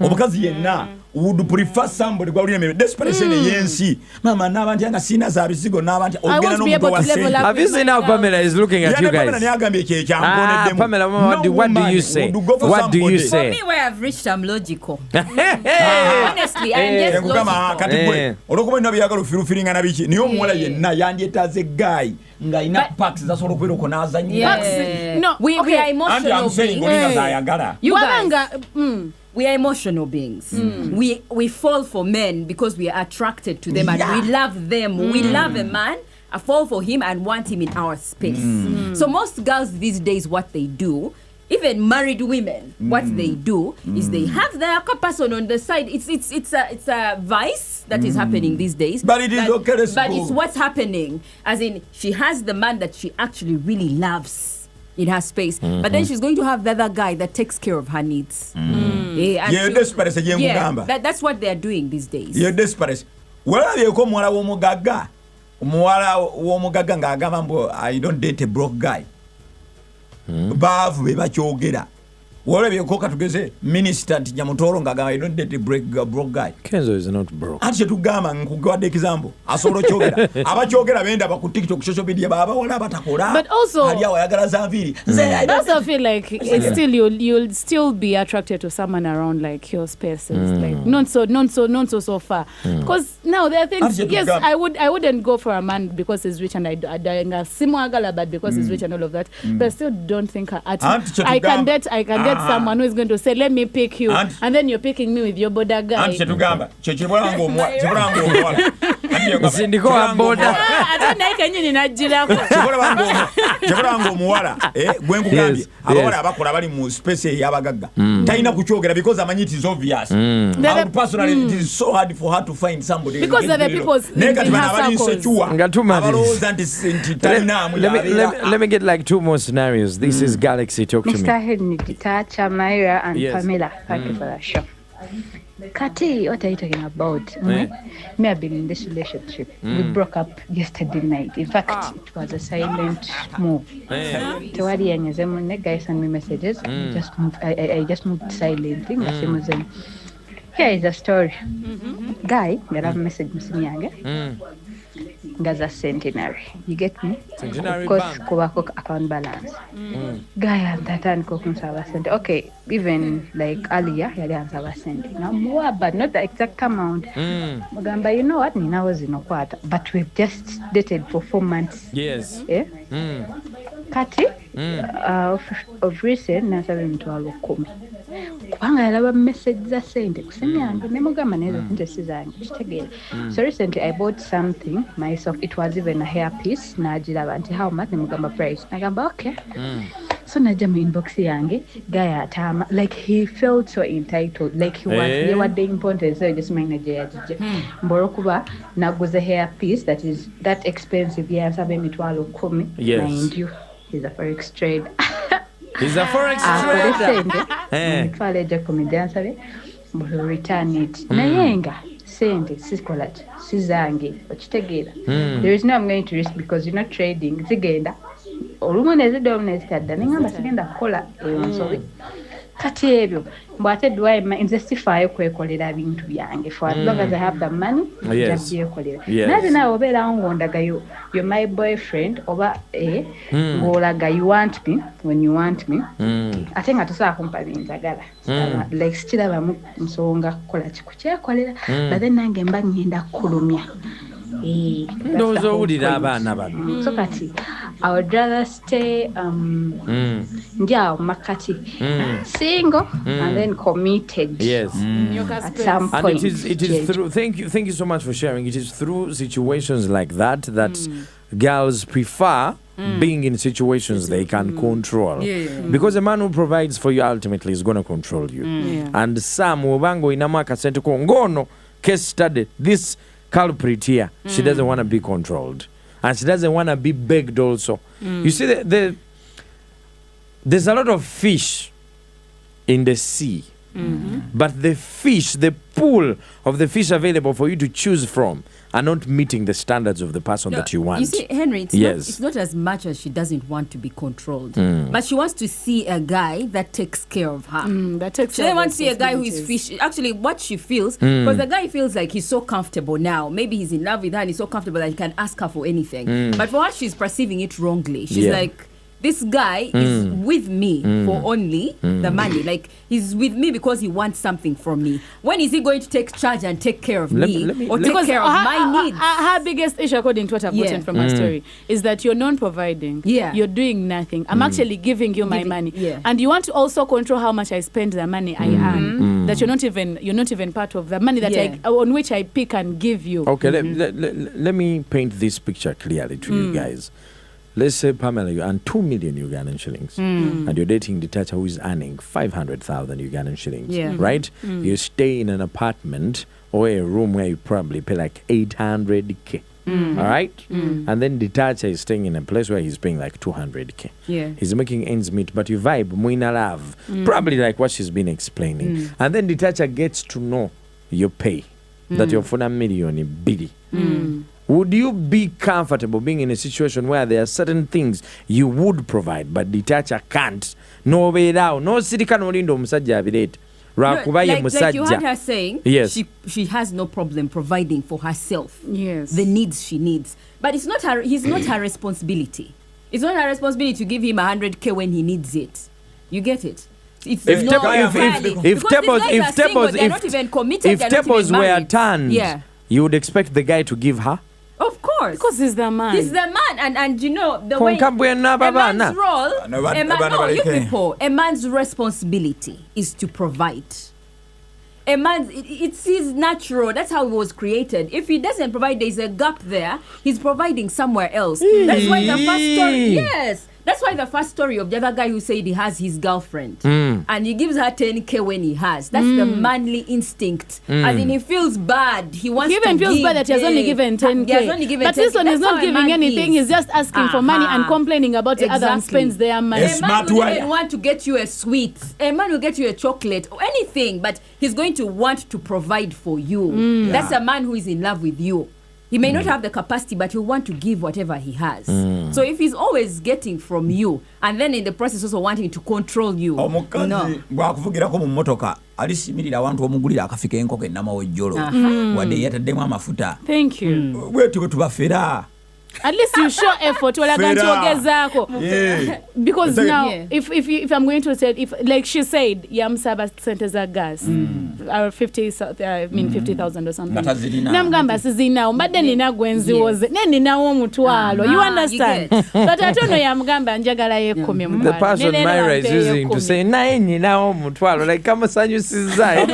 Omukazi yenna would prefer somebody gwa ulime desperation yensi. Mama n'abantu yanga sina za bisigo n'abantu ogenda n'omuntu wa sente. Have you seen how Pamela is looking at you guys? Pamela, what do you say? What do you say? For me, where I've reached, I'm logical. Honestly, I'm just logical. Olokuba ino byagalo firufiringa na biki niyo muwala yenna yandyetaze guy nga ina packs za solo kwero konaza no, we are emotional beings. You guys, we are emotional beings. We fall for men because we are attracted to them and we love them. We love a man, I fall for him and want him in our space. So most girls these days, what they do, even married women, what they do is they have their person on the side. It's a vice that is happening these days. But it is okay. But it's what's happening, as in she has the man that she actually really loves in her space, but then she's going to have the other guy that takes care of her needs. That's what they're doing these days. You're desperate. walabyeko omuwala w'omugagga ng'agamba mbu I don't date a broke guy. Baavu be bakyogera. Walabyeko katugeze minisita nti Nyamutoro ng'agamba I don't date a broke guy. Kenzo is not broke. Ati kyetugamba nkugadde example asobola okyogera abakyogera benda ku TikTok social media baba wala batakola. But also ali ayagala zanviri. I also feel like it's still you'll still be attracted to someone around like your spaces, like not so far. Because now there are things. Yes, I wouldn't go for a man because he's rich and I simwagala but because he's rich and all of that. But I still don't think I can date someone who is going to say let me pick you and then you're picking me with your boda guy. Sindiko wa boda. Atanaika nyinyi najirako. Chebulanga omuwala gwenku gambi abawala abakola bali mu space y'abagagga. Taina kuchogera because amanyi it is obvious. Personally it is so hard for her to find somebody. Because the people in her circles. Let me get like 2 more scenarios. This is Galaxy. Talk to me. Mr. Henry, Gitacha, Myra, and Pamela. Thank you for that show. Kati, what are you talking about? Me, I've been in this relationship. We broke up yesterday night. In fact, it was a silent move. Toward the end, the guy sent me messages. I just moved silently. Here is the story. Guy, got a message, Gaza centenary. You get me? Centenary of course, Kobako account balance. Guy and that and cooking server center. Okay, even like earlier, he had answer center. Now more, but not the exact amount. But you know what? Nina was in a quarter, but we've just dated for 4 months. Yes. Yeah. Kati of recent nasaba emitwalo 10 kubanga yalaba message za sente kusemi yange nemugamba neza sente sizange kitegeera. So recently I bought something myself. It was even a hair piece. Najiraba nti how much? Nemugamba price. Nagamba okay. So najja mu inbox yange guy atama like he felt so entitled like he was the important so just manage yajije mboro kuba naguze hair piece that is that expensive yansaba emitwalo 10. Mind you, he's a forex trader. He's a forex trader. Twaleja komediansabe mbolo return it. Nayenga sente sikola sizange okitegeera. There is no I'm going to risk because you're not trading zigenda olumuneze domnezitadda nengamba sigenda kukola ensoli kati ebyo mbwate dwaye nze sifaayo kwekolera bintu byange for as long as I have the money jabyekolera naze nawe obeerawo ngondaga you're my boyfriend oba ng'olaga you want me when you want me ate nga tosobola kumpa byenjagala like sikirabamu nsonga kukola kikukyekolera but then nange mba ngenda kukulumya. Ndowooza owulira abaana bano. So kati I would rather stay makati single and then committed. Yes. At some point. And it is through thank you so much for sharing. It is through situations like that girls prefer being in situations they can control. Because a man who provides for you ultimately is going to control you. And some ubango inamaka sente ko ngono case study this culprit here, she doesn't want to be controlled and she doesn't want to be begged also. You see there's a lot of fish in the sea, but the pool of the fish available for you to choose from are not meeting the standards of the person that you want. You see, Henry, it's not as much as she doesn't want to be controlled, but she wants to see a guy that takes care of her. She doesn't want to see a guy who is fish. Actually, what she feels, because the guy feels like he's so comfortable now. Maybe he's in love with her and he's so comfortable that he can ask her for anything. But for her, she's perceiving it wrongly. She's like, this guy is with me for only the money. Like, he's with me because he wants something from me. When is he going to take charge and take care of me or take care of my needs? Her biggest issue, according to what I've gotten from her story, is that you're non-providing. You're doing nothing. I'm actually giving you my money. And you want to also control how much I spend the money I earn. That you're not even part of the money that on which I pick and give you. Okay, let me paint this picture clearly to you guys. Let's say, Pamela, you earn 2 million Ugandan shillings and you're dating Ditacha who is earning 500,000 Ugandan shillings, right? You stay in an apartment or a room where you probably pay like 800K, all right? And then Ditacha is staying in a place where he's paying like 200K. He's making ends meet, but you vibe, muina love, probably like what she's been explaining. And then Ditacha gets to know your pay. that you're for a million billy. Would you be comfortable being in a situation where there are certain things you would provide but detacher can't? No way down. No sirika no lindo musajja abirete. Like you had her saying, yes. she has no problem providing for herself. Yes. The needs she needs. But it's not her. He's not her responsibility. It's not her responsibility to give him 100K when he needs it. You get it? It's if not tables were turned, you would expect the guy to give her. Of course. Because he's the man. He's the man. And you know, the way a man's role, a man's responsibility is to provide. A man, it's his natural. That's how he was created. If he doesn't provide, there's a gap there. He's providing somewhere else. That's why the first story, yes. That's why the first story of the other guy who said he has his girlfriend and he gives her 10K when he has. That's the manly instinct. As in, he feels bad. He wants to give. He feels bad that he has only given 10K. But this one is not giving anything. He's just asking for money and complaining about the other and spends their money. A man will want to get you a sweet. A man will get you a chocolate or anything, but he's going to want to provide for you. That's a man who is in love with you. He may not have the capacity, but he'll want to give whatever he has. So if he's always getting from you, and then in the process also wanting to control you, omukazi bwakuvugirako mu motoka alisimirira abantu omugulira akafika enkoko enama wejjolo wadde yataddemu amafuta. Thank you. Bwetu bwe tubafera. At least you show effort. Because now, if I'm going to say, if like she said, Yamsaba centers are gas, or 50,000 or something. Namgamba sizina, but then ina gwenzi was nena omutwalo. You understand? But I don't know Yamgamba njagala yekomi mutwalo. The person Myra is using to say nine na omutwalo like kama sanyu sizai.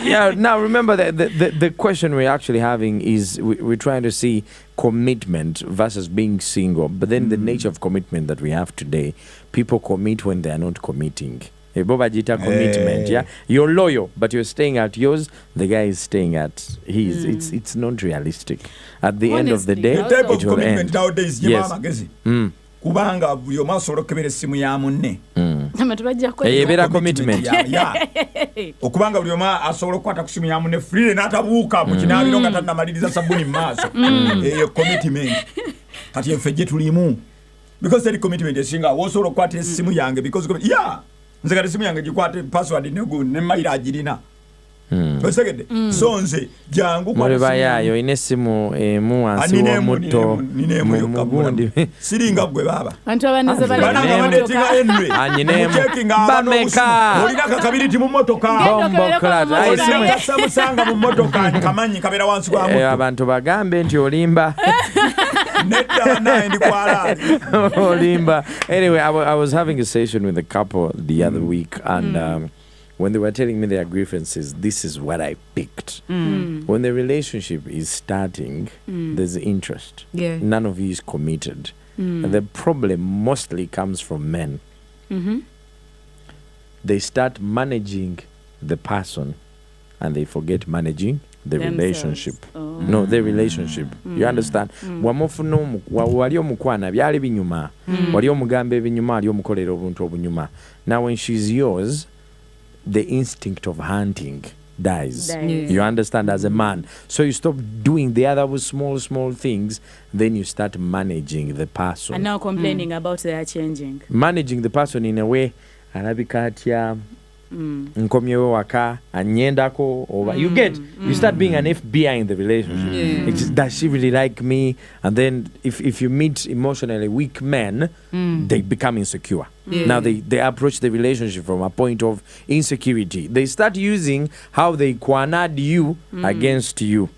Yeah. Now remember that the question we're actually having is we're trying to see commitment versus being single. But then the nature of commitment that we have today, people commit when they are not committing. Commitment, yeah. You're loyal, but you're staying at yours. The guy is staying at his. It's not realistic. At the end of the day, the type of it will commitment end. nowadays, Yes. Kubanga buli omu asobola okukebera essimu ya munne. Ebeera commitment. Okubanga buli omu asobola okukwata ku ssimu ya munne free n'atabuuka mu kinaabiro nga tannamaliriza sabbuuni mu maaso. Eyo commitment. Kati effe gye tulimu. Because teri commitment esinga wosobola okukwata essimu yange because nze kati essimu yange gikwate password ne mayiro agirina. Osegede so nze jangu kwa bayayo inesimu emu wansi wo mutto mugundi siringa gwe baba antu abaneze bali anyinemu bameka olina kakabiriti mu motoka bombo clad olina samusanga mu motoka kamanyi kabera wansi kwa mutto abantu bagambe nti olimba netta naindi kwala olimba. Anyway, I was having a session with a couple the other week and when they were telling me their grievances, this is what I picked. When the relationship is starting, there's interest. None of you is committed. And the problem mostly comes from men. They start managing the person and they forget managing the relationship. No, the relationship. You understand? Wamufuna wali omukwana byali binyuma. Wali omugambe binyuma, wali omukolera obuntu obunyuma. Now when she's yours, the instinct of hunting dies. You understand, as a man. So you stop doing the other small things, then you start managing the person. And now complaining about their changing. Managing the person in a way, arabika atya nkomyewe waka anyendako over. You get, you start being an FBI in the relationship. It's, does she really like me? And then if you meet emotionally weak men, they become insecure. Now they approach the relationship from a point of insecurity. They start using how they cornered you against you.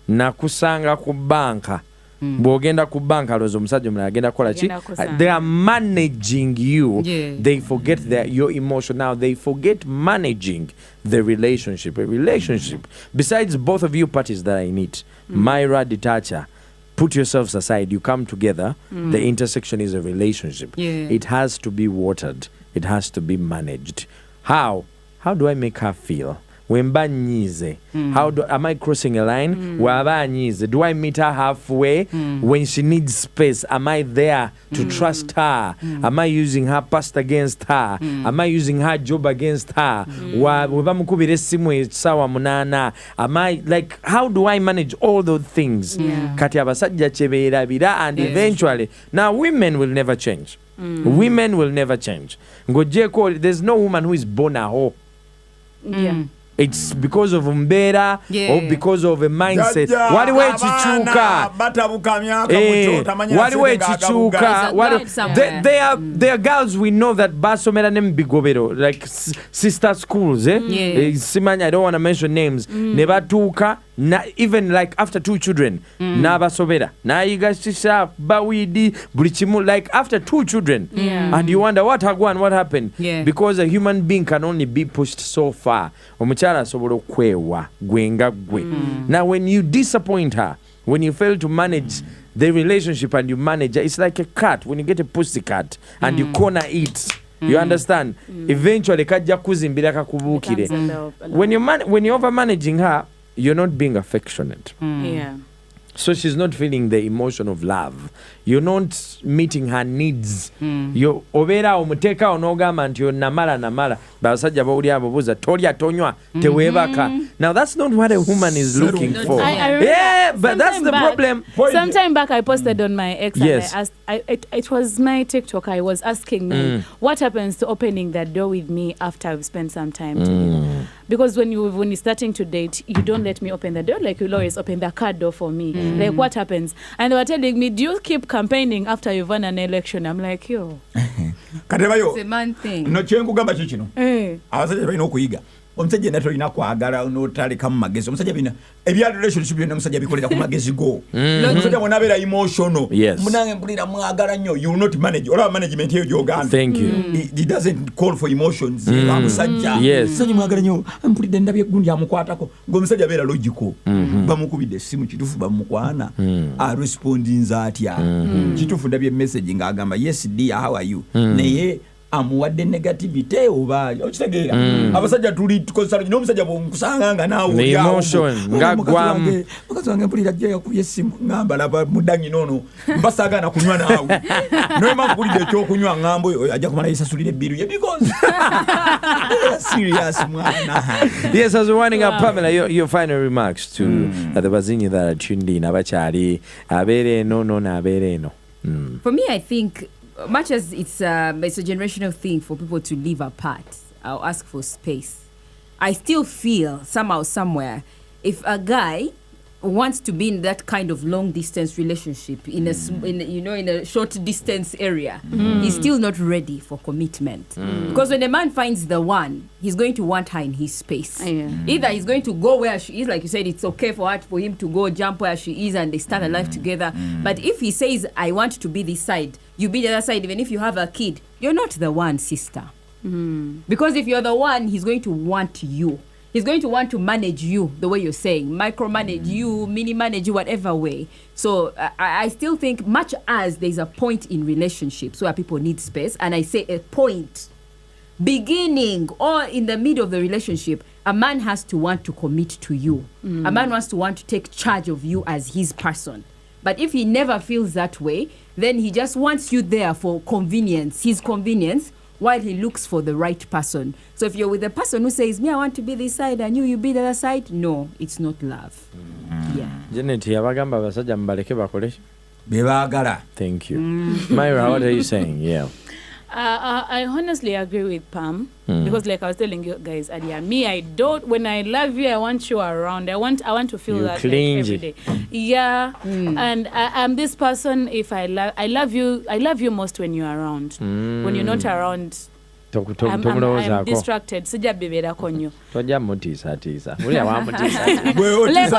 Nakusanga ku banka. Bwogenda ku banka lozo omusajja omulala agenda kola ki? They are managing you. They forget your emotion. Now they forget managing the relationship. A relationship, besides both of you parties that are in it, Myra, Detacha, put yourselves aside, you come together, the intersection is a relationship. It has to be watered. It has to be managed. How do I make her feel? wemba nyize. How am I crossing a line? Waba nyize. Do I meet her halfway? When she needs space, am I there to trust her? Am I using her past against her? Am I using her job against her? Weba mukubire simu sawa munana. Am I like, how do I manage all those things? Kati abasajja chebeera bira, and eventually now women will never change. Women will never change. There's no woman who is born a hoe. It's because of umbera or because of a mindset. Waliwo ekichuka. Waliwo ekichuka. They are girls we know that basomera nem bigobero, like sister schools. Simanya, I don't want to mention names. Nebatuka. Even like after 2 children, nabasomera. Na yigashisha bawidi bulichimu, like after 2 children. And you wonder what happened? Because a human being can only be pushed so far. Omuchala sobolo kwewa gwenga gwe. Now when you disappoint her, when you fail to manage the relationship and you manage her, it's like a cat. When you get a pussy cat and you corner it, you understand? Eventually kajja kuzimbira kakubukire. When you're over managing her, you're not being affectionate. So she's not feeling the emotion of love. You're not meeting her needs. You obera omuteka onogama nti namala basajja bawuli ababuza tolya tonywa tewebaka. Now that's not what a woman is looking for. But that's the problem. Sometime back I posted on my ex and I asked, it was my TikTok, I was asking me what happens to opening that door with me after I've spent some time together. Because when you're starting to date, you don't let me open the door, like you'll always open the car door for me. Like what happens? And they were telling me, do you keep campaigning after you've won an election? I'm like, yo. It's a man thing. No chengu gamba chichino. Abasajja balina okuyiga. Omusajja nato ina kwagala n'otaleka mu magezi. Omusajja bina ebya relationship byonna omusajja bikolera ku magezi go. Omusajja mwana abeera emotional. Munange mpulira mwagala nnyo. You will not manage. Olaba management eyo gy'ogamba. Thank you. He doesn't call for emotions. Omusajja. Omusajja mwagala nnyo. Mpulidde ndabye gundi amukwatako. Ng'omusajja abeera logical. Bamukubidde essimu kituufu bamukwana. Respondinza atya. Kituufu ndabye message ng'agamba yes dear how are you? Naye amuwadde negativity oba okitegeera abasajja tuli tukozesa n'omusajja bw'omusanga naawe emotion ngagwamu mukazi wange mpulira ajja yakubye essimu ngamba laba mudangi noono mbasaagaana kunywa naawe noyema mpulidde ekyokunywa ngambo ajja kumala yisasulire ebbiru ye because serious mwana. Yes, as we're winding up, Pamela, your final remarks to the Bazinyi that are tuned in abakyali abeere no abeere no. For me, I think much as it's a generational thing for people to live apart, I'll ask for space. I still feel somehow, somewhere, if a guy wants to be in that kind of long distance relationship in a short distance area, he's still not ready for commitment. Because when a man finds the one, he's going to want her in his space. Either he's going to go where she is, like you said, it's okay for him to go jump where she is and they start a life together. But if he says, I want to be this side, you be the other side, even if you have a kid, you're not the one, sister. Because if you're the one, he's going to want you. He's going to want to manage you the way you're saying, micromanage you, mini-manage you, whatever way. So I still think, much as there's a point in relationships where people need space, and I say a point, beginning or in the middle of the relationship, a man has to want to commit to you. A man wants to want to take charge of you as his person. But if he never feels that way, then he just wants you there for convenience, his convenience, while he looks for the right person. So if you're with a person who says, me, I want to be this side, and you be the other side, no, it's not love. Janet, yabagamba basajja mbaleke bakole bebagala. Thank you. Myra, what are you saying? Yeah. I honestly agree with Pam because, like I was telling you guys earlier, me, I don't. When I love you, I want you around. I want to feel you that like, every day. Yeah, and I'm this person. If I love you most when you're around. When you're not around, I'm distracted. Sija bibera konyo. Toja mutisa.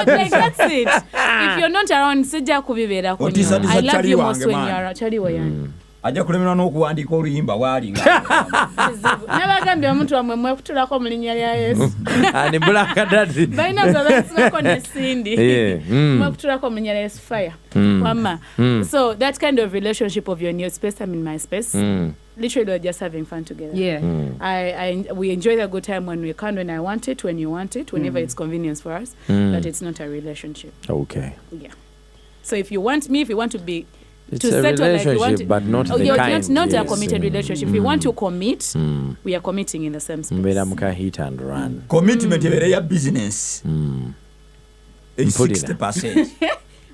Like that's it. If you're not around, sija kubibera konyo. I love you most when you're around. Chali wayani. Ajja kulemerwa n'okuwandika oluyimba waali nabagambye omuntu wamwe mwekutulako mu linnya lya Yesu ani bulaka dadi balina zabasinako ne Cindy mwekutulako mu linnya lya Yesu fire wama so that kind of relationship of you're in your space, I'm in my space, literally we're just having fun together. Yeah. We enjoy the good time when we can, when I want it, when you want it, whenever it's convenient for us. But it's not a relationship. Okay. Yeah. So if you want me, if you want to be it's to a settle, relationship, like you want to, but not the kind. Not a committed relationship. If you want to commit, we are committing in the same space. Hit and run. Commitment is a business. 60%.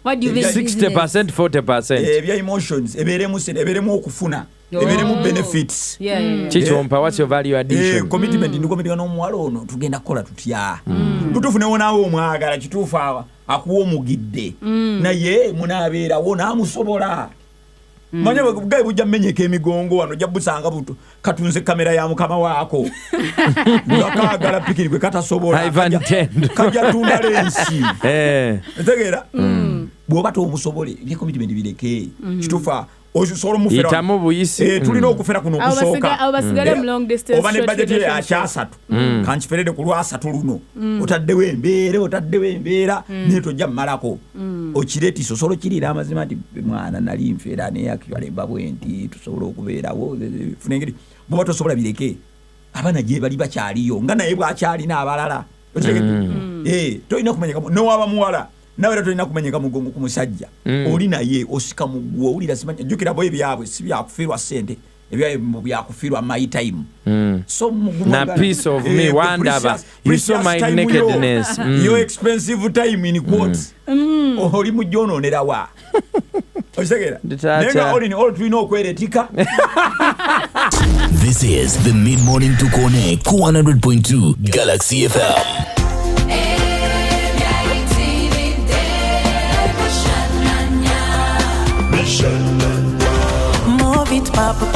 What do you mean? 60%, 40%. Ebya emotions, eberemu okufuna, eberemu benefits. Chichompa, what's your value addition? Commitment ndi committing n'omuwala ono tugenda kukola tutya. Tutufu ne wonawo omwagala kituufu akuwa omugidde. Naye munaabeerawo n'amusobola. Manya bagaye bujja mmenyeka emigongo wano ojja busanga buto katunze kamera ya mukama waako. Ngakagala pikiri kwe katasobola. Kajja tunda lensi. Ntegeera. Bwoba tomusobole bye commitment bireke kitufa osobola mufera itamu buyisi tulina okufera kuno kusooka abasigale mu long distance oba ne budget ya kyasatu kanchiferede ku lwasatu luno otaddewo embeera netojja malako okireti sosolo kirira amazima nti mwana nali nfera ne yakibale babwenti tusobola okubeerawo funengeri bwoba tosobola bireke abana gye bali bakyaliyo nga naye bwakyali n'abalala tolina kumanyika nowaba muwala nawe tolina kumenyeka mugongo ku musajja oli naye osika mugwo owulira simanya jjukira bo ebyabwe si byakufirwa ssente ebyabwe byakufirwa my time so na piece of me wandaba you saw my nakedness your expensive time in quotes oli mujjononera wa osegera nenga oli ni all tulina okweretika. This is the mid-morning to connect 100.2 Galaxy FM.